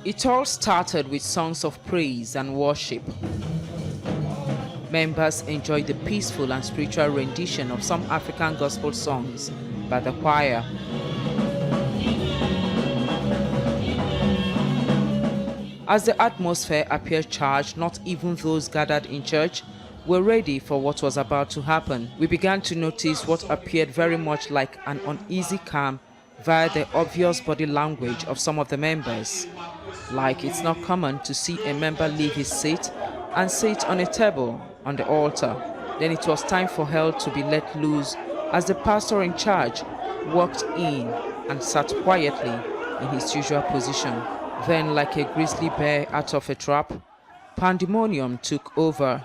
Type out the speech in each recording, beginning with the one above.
It all started with songs of praise and worship. Members enjoyed the peaceful and spiritual rendition of some African gospel songs by the choir. As the atmosphere appeared charged, not even those gathered in church were ready for what was about to happen. We began to notice what appeared very much like an uneasy calm via the obvious body language of some of the members. Like it's not common to see a member leave his seat and sit on a table on the altar. Then it was time for hell to be let loose as the pastor in charge walked in and sat quietly in his usual position. Then, like a grizzly bear out of a trap, pandemonium took over.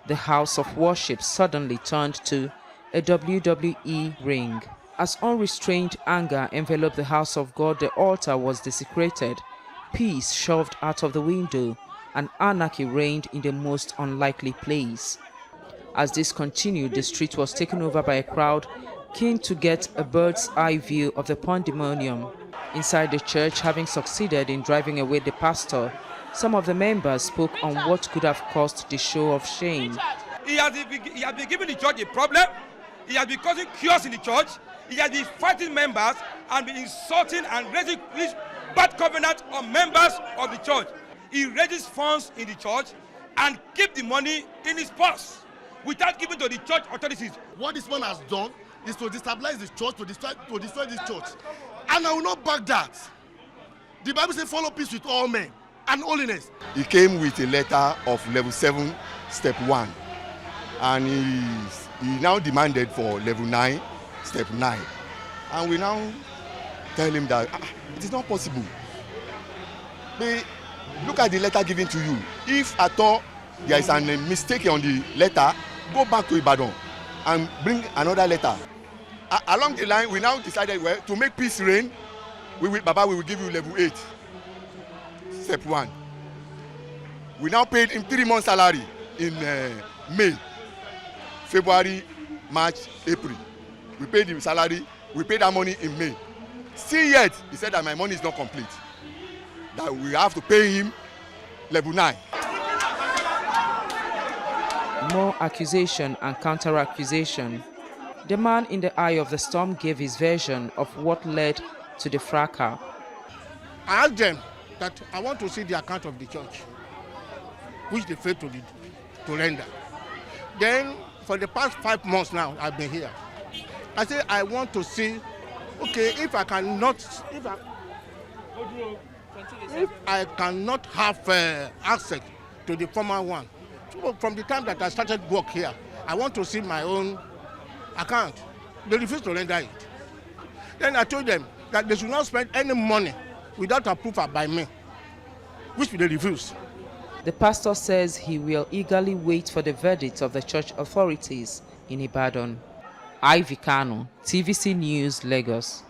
The house of worship suddenly turned to a WWE ring. As unrestrained anger enveloped the house of God, the altar was desecrated, peace shoved out of the window, and anarchy reigned in the most unlikely place. As this continued, the street was taken over by a crowd keen to get a bird's eye view of the pandemonium. Inside the church, having succeeded in driving away the pastor, some of the members spoke on what could have caused the show of shame. He has been giving the church a problem. He has been causing chaos in the church. He has been fighting members and been insulting and raising bad covenant on members of the church. He raises funds in the church and keep the money in his purse without giving to the church authorities. What this man has done is to destabilize the church, to destroy this church. And I will not back that. The Bible says follow peace with all men and holiness. He came with a letter of level 7, step 1. And he now demanded for level 9, step 9. And we now tell him that it is not possible. Look at the letter given to you. If at all there is a mistake on the letter, go back to Ibadan and bring another letter. Along the line, we now decided to make peace reign. Baba, we will give you level 8, step 1. We now paid him 3 months' salary in May, February, March, April. We paid him salary. We paid that money in May. Still yet, he said that my money is not complete. That we have to pay him level 9. More accusation and counter-accusation. The man in the eye of the storm gave his version of what led to the fracas. I asked them that I want to see the account of the church, which they failed to render. Then, for the past 5 months now, I've been here. I said, I want to see, okay, if I cannot have access to the former one, so from the time that I started work here, I want to see my own account. They refused to render it. Then I told them that they should not spend any money without approval by me, which they refused. The pastor says he will eagerly wait for the verdict of the church authorities in Ibadan. Ivy Kanu, TVC News, Lagos.